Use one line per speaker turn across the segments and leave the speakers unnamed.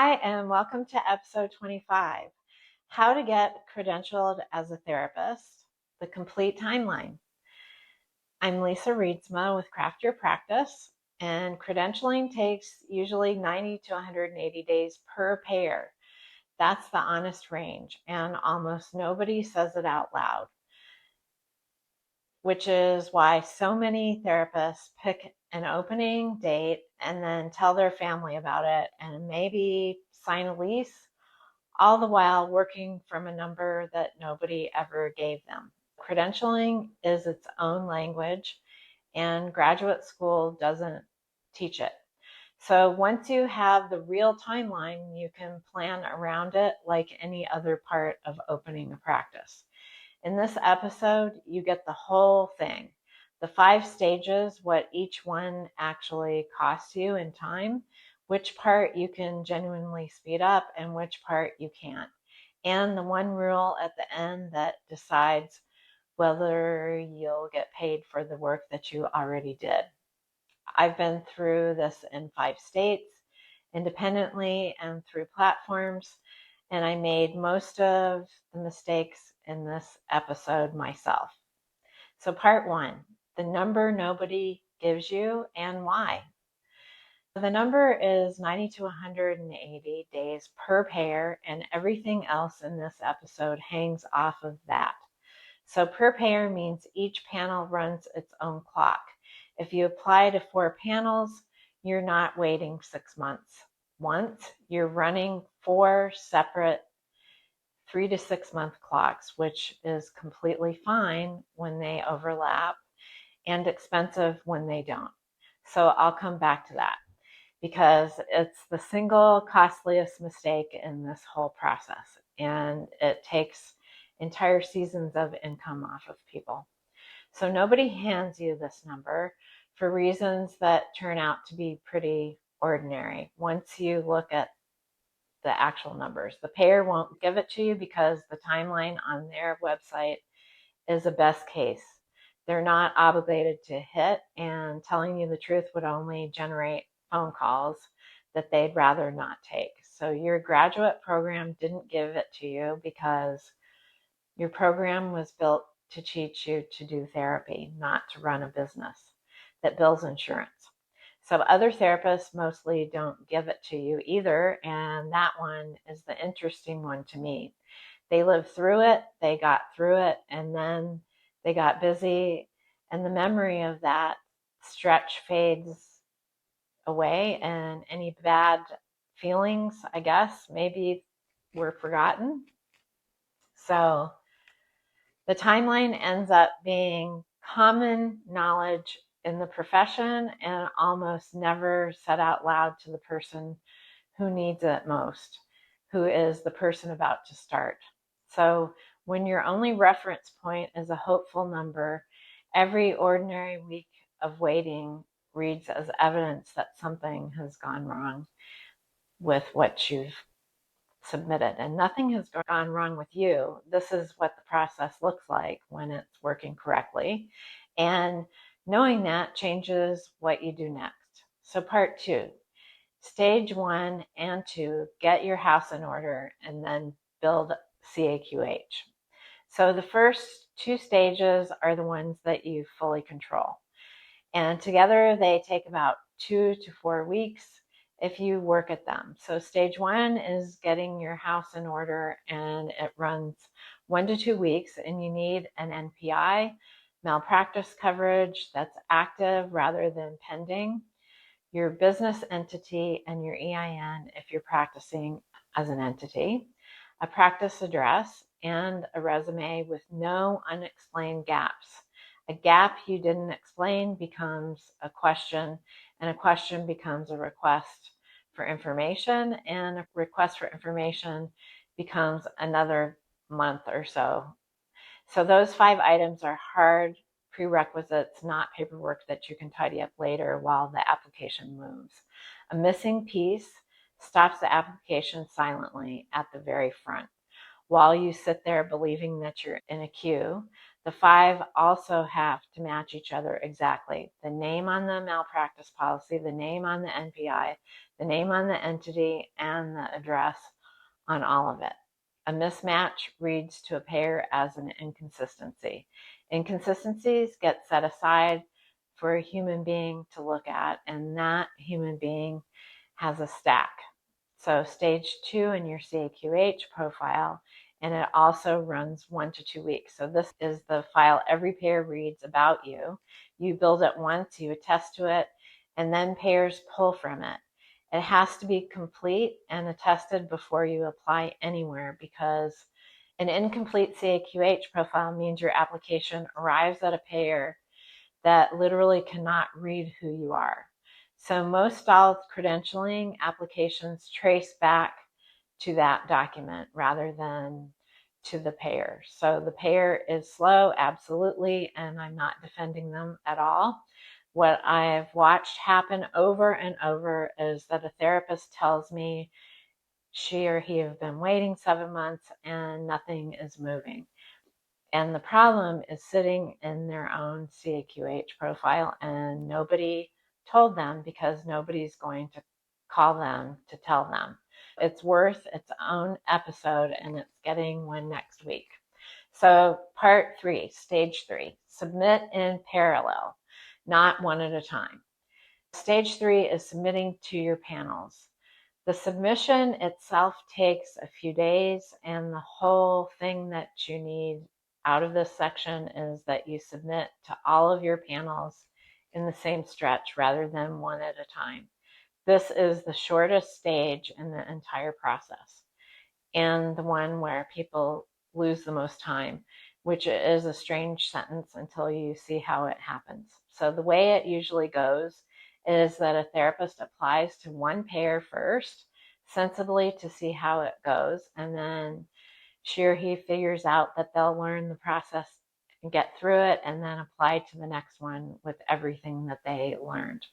Hi, and welcome to episode 25, How to Get Credentialed as a Therapist, the Complete Timeline. I'm Lisa Reedsma with Craft Your Practice, and credentialing takes usually 90 to 180 days per payer. That's the honest range, and almost nobody says it out loud, which is why so many therapists pick an opening date and then tell their family about it and maybe sign a lease, all the while working from a number that nobody ever gave them. Credentialing is its own language, and graduate school doesn't teach it. So once you have the real timeline, you can plan around it like any other part of opening a practice. In this episode, you get the whole thing, the 5 stages, what each one actually costs you in time, which part you can genuinely speed up and which part you can't, and the one rule at the end that decides whether you'll get paid for the work that you already did. I've been through this in 5 states, independently and through platforms, and I made most of the mistakes in this episode myself. So part 1, the number nobody gives you and why. The number is 90 to 180 days per payer, and everything else in this episode hangs off of that. So per payer means each panel runs its own clock. If you apply to 4 panels, you're not waiting 6 months. Once you're running 4 separate 3 to 6 month clocks, which is completely fine when they overlap and expensive when they don't. So I'll come back to that because it's the single costliest mistake in this whole process, and it takes entire seasons of income off of people. So nobody hands you this number for reasons that turn out to be pretty ordinary once you look at the actual numbers. The payer won't give it to you because the timeline on their website is a best case. They're not obligated to hit, and telling you the truth would only generate phone calls that they'd rather not take. So your graduate program didn't give it to you because your program was built to teach you to do therapy, not to run a business that bills insurance. So other therapists mostly don't give it to you either, and that one is the interesting one to me. They lived through it, they got through it, and then they got busy, and the memory of that stretch fades away, and any bad feelings, I guess, maybe were forgotten. So the timeline ends up being common knowledge in the profession and almost never said out loud to the person who needs it most, who is the person about to start. So when your only reference point is a hopeful number, every ordinary week of waiting reads as evidence that something has gone wrong with what you've submitted, and nothing has gone wrong with you. This is what the process looks like when it's working correctly, and knowing that changes what you do next. So part 2, stage 1 and 2, get your house in order and then build CAQH. So the first 2 stages are the ones that you fully control, and together they take about 2 to 4 weeks if you work at them. So stage 1 is getting your house in order, and it runs 1 to 2 weeks, and you need an NPI, malpractice coverage that's active rather than pending, your business entity and your EIN if you're practicing as an entity, a practice address, and a resume with no unexplained gaps. A gap you didn't explain becomes a question, and a question becomes a request for information, and a request for information becomes another month or so. So those 5 items are hard prerequisites, not paperwork that you can tidy up later while the application moves. A missing piece stops the application silently at the very front. While you sit there believing that you're in a queue, The 5 also have to match each other exactly. The name on the malpractice policy, the name on the NPI, the name on the entity, and the address on all of it. A mismatch reads to a payer as an inconsistency. Inconsistencies get set aside for a human being to look at, and that human being has a stack. So stage 2 in your CAQH profile, and it also runs 1 to 2 weeks. So this is the file every payer reads about you. You build it once, you attest to it, and then payers pull from it. It has to be complete and attested before you apply anywhere, because an incomplete CAQH profile means your application arrives at a payer that literally cannot read who you are. So most stalled credentialing applications trace back to that document rather than to the payer. So the payer is slow, absolutely, and I'm not defending them at all. What I've watched happen over and over is that a therapist tells me she or he have been waiting 7 months and nothing is moving. And the problem is sitting in their own CAQH profile, and nobody told them because nobody's going to call them to tell them. It's worth its own episode, and it's getting one next week. So part 3, stage 3, submit in parallel, not one at a time. Stage 3 is submitting to your panels. The submission itself takes a few days, and the whole thing that you need out of this section is that you submit to all of your panels in the same stretch rather than one at a time. This is the shortest stage in the entire process, and the one where people lose the most time, which is a strange sentence until you see how it happens. So the way it usually goes is that a therapist applies to one payer first, sensibly, to see how it goes, and then she or he figures out that they'll learn the process and get through it, and then apply to the next one with everything that they learned.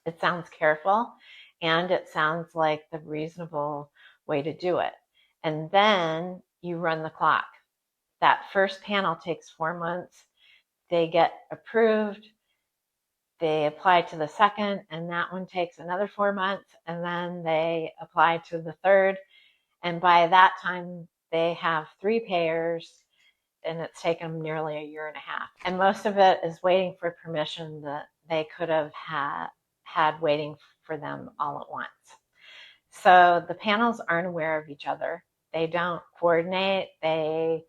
It sounds careful, and it sounds like the reasonable way to do it. And then you run the clock. That first panel takes 4 months. They get approved. They apply to the second, and that one takes another 4 months. And then they apply to the third. And by that time, they have 3 payers, and it's taken them nearly a year and a half. And most of it is waiting for permission that they could have had waiting for them all at once. So the panels aren't aware of each other. They don't coordinate. They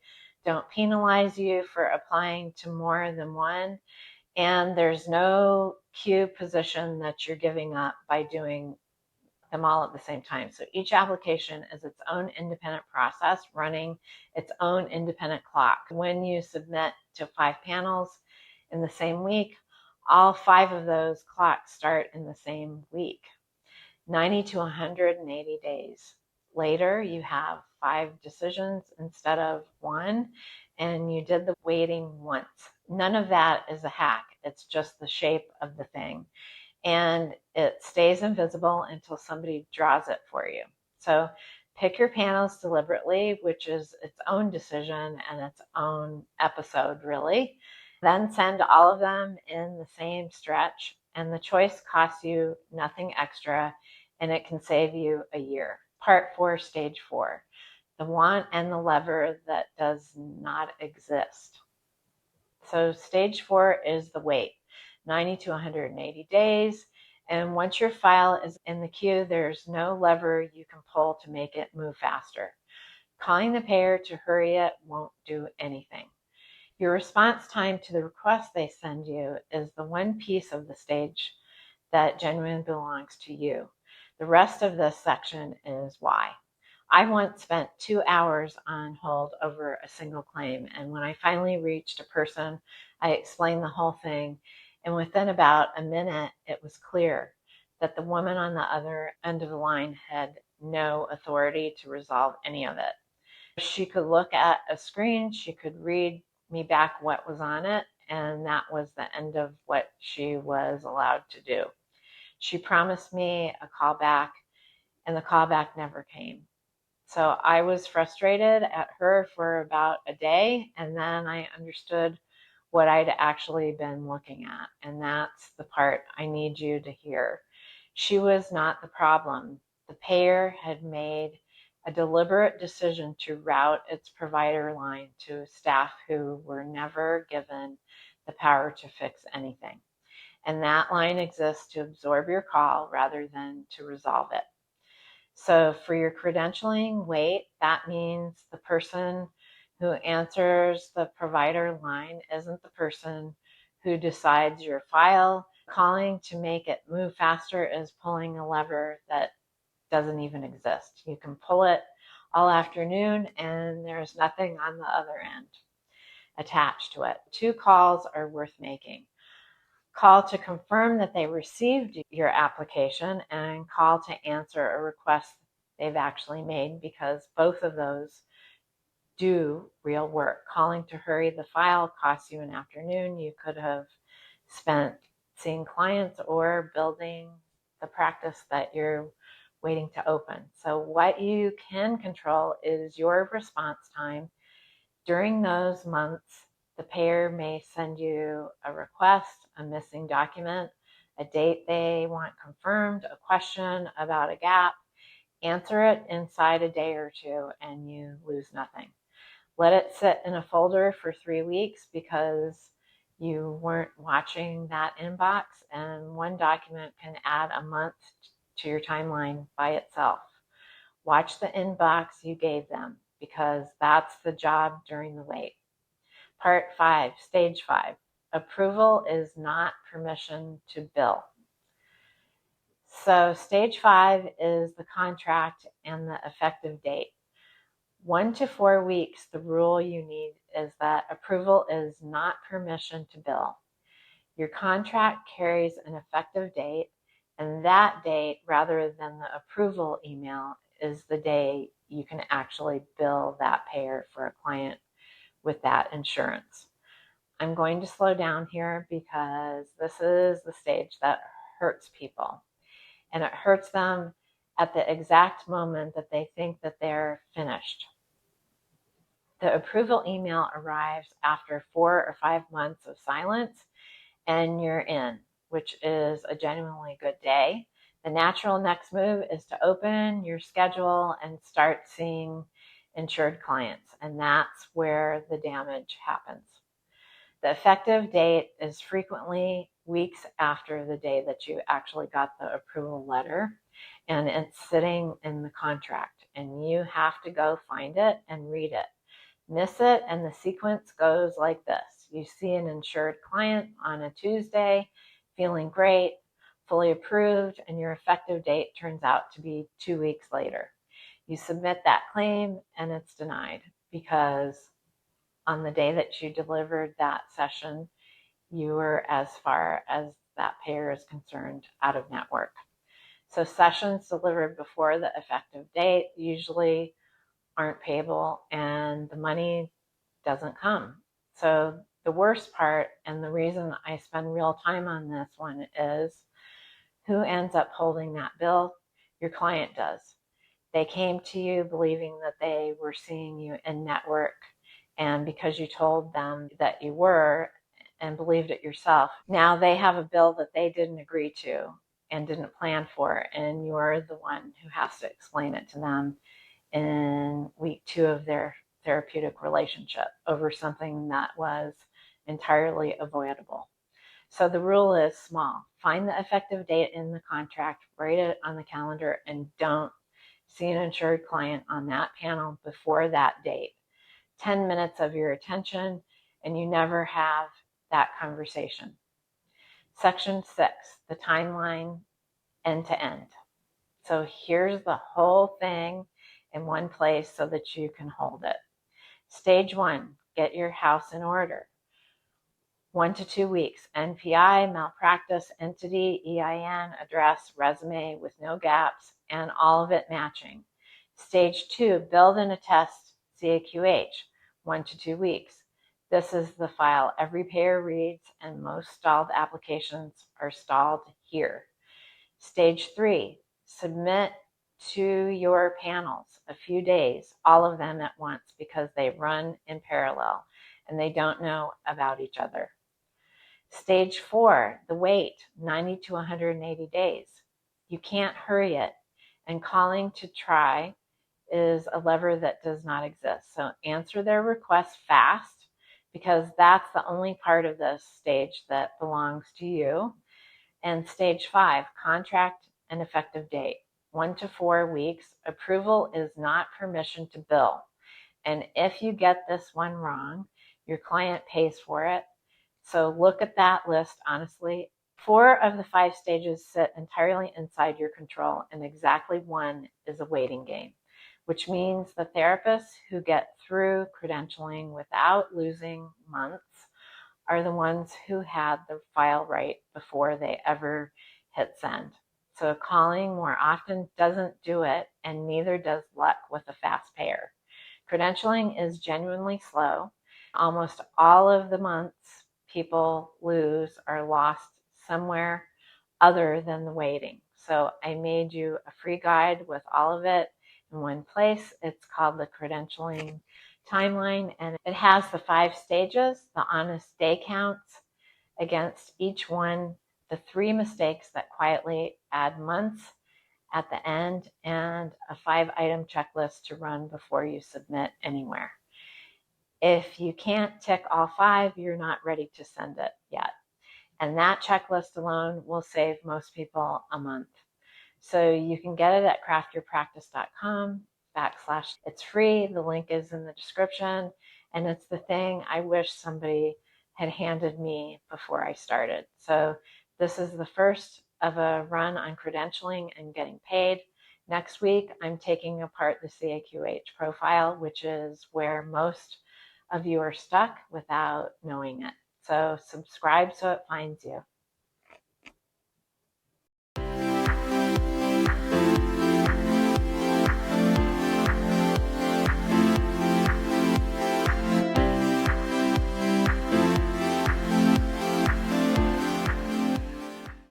don't penalize you for applying to more than one. And there's no queue position that you're giving up by doing them all at the same time. So each application is its own independent process running its own independent clock. When you submit to 5 panels in the same week, all 5 of those clocks start in the same week. 90 to 180 days later, you have 5 decisions instead of 1, and you did the waiting once. None of that is a hack. It's just the shape of the thing. And it stays invisible until somebody draws it for you. So pick your panels deliberately, which is its own decision and its own episode, really. Then send all of them in the same stretch, and the choice costs you nothing extra, and it can save you a year. Part 4, stage 4, the want and the lever that does not exist. So stage 4 is the wait, 90 to 180 days. And once your file is in the queue, there's no lever you can pull to make it move faster. Calling the payer to hurry it won't do anything. Your response time to the request they send you is the one piece of the stage that genuinely belongs to you. The rest of this section is why. I once spent 2 hours on hold over a single claim, and when I finally reached a person, I explained the whole thing, and within about a minute, it was clear that the woman on the other end of the line had no authority to resolve any of it. She could look at a screen, she could read me back what was on it, and that was the end of what she was allowed to do. She promised me a call back, and the call back never came. So I was frustrated at her for about a day, and then I understood what I'd actually been looking at. And that's the part I need you to hear. She was not the problem. The payer had made a deliberate decision to route its provider line to staff who were never given the power to fix anything. And that line exists to absorb your call rather than to resolve it. So for your credentialing, wait, that means the person who answers the provider line isn't the person who decides your file. Calling to make it move faster is pulling a lever that doesn't even exist. You can pull it all afternoon and there's nothing on the other end attached to it. 2 calls are worth making. Call to confirm that they received your application, and call to answer a request they've actually made, because both of those do real work. Calling to hurry the file costs you an afternoon you could have spent seeing clients or building the practice that you're waiting to open. So what you can control is your response time. During those months, the payer may send you a request, a missing document, a date they want confirmed, a question about a gap. Answer it inside a day or two and you lose nothing. Let it sit in a folder for 3 weeks because you weren't watching that inbox, and one document can add a month to your timeline by itself. Watch the inbox you gave them, because that's the job during the wait. Part 5, Stage 5. Approval is not permission to bill. So Stage 5 is the contract and the effective date. 1 to 4 weeks, the rule you need is that approval is not permission to bill. Your contract carries an effective date, and that date, rather than the approval email, is the day you can actually bill that payer for a client with that insurance. I'm going to slow down here because this is the stage that hurts people, and it hurts them at the exact moment that they think that they're finished. The approval email arrives after 4 or 5 months of silence and you're in, which is a genuinely good day. The natural next move is to open your schedule and start seeing insured clients, and that's where the damage happens. The effective date is frequently weeks after the day that you actually got the approval letter, and it's sitting in the contract, and you have to go find it and read it. Miss it, and the sequence goes like this. You see an insured client on a Tuesday, feeling great, fully approved, and your effective date turns out to be 2 weeks later. You submit that claim and it's denied because on the day that you delivered that session, you were, as far as that payer is concerned, out of network. So sessions delivered before the effective date usually aren't payable and the money doesn't come. So the worst part, and the reason I spend real time on this one, is who ends up holding that bill? Your client does. They came to you believing that they were seeing you in network, and because you told them that you were and believed it yourself, now they have a bill that they didn't agree to and didn't plan for, and you're the one who has to explain it to them in week 2 of their therapeutic relationship over something that was entirely avoidable. So the rule is small. Find the effective date in the contract, write it on the calendar, and don't see an insured client on that panel before that date. 10 minutes of your attention, and you never have that conversation. Section 6, the timeline end to end. So here's the whole thing in one place so that you can hold it. Stage 1, get your house in order. 1 to 2 weeks, NPI, malpractice, entity, EIN, address, resume with no gaps, and all of it matching. Stage 2, build and attest CAQH, 1 to 2 weeks. This is the file every payer reads, and most stalled applications are stalled here. Stage 3, submit to your panels a few days, all of them at once, because they run in parallel and they don't know about each other. Stage 4, the wait, 90 to 180 days. You can't hurry it, and calling to try is a lever that does not exist. So answer their requests fast, because that's the only part of this stage that belongs to you. And stage 5, contract and effective date, 1 to 4 weeks. Approval is not permission to bill. And if you get this one wrong, your client pays for it. So look at that list honestly. 4 of the 5 stages sit entirely inside your control, and exactly 1 is a waiting game, which means the therapists who get through credentialing without losing months are the ones who had the file right before they ever hit send. So calling more often doesn't do it, and neither does luck with a fast payer. Credentialing is genuinely slow. Almost all of the months people lose are lost somewhere other than the waiting. So I made you a free guide with all of it in one place. It's called the Credentialing Timeline, and it has the 5 stages, the honest day counts against each one, the 3 mistakes that quietly add months at the end, and a 5-item checklist to run before you submit anywhere. If you can't tick all 5, you're not ready to send it yet. And that checklist alone will save most people a month. So you can get it at craftyourpractice.com/. It's free. The link is in the description. And it's the thing I wish somebody had handed me before I started. So this is the first of a run on credentialing and getting paid. Next week, I'm taking apart the CAQH profile, which is where most of you are stuck without knowing it. So subscribe so it finds you.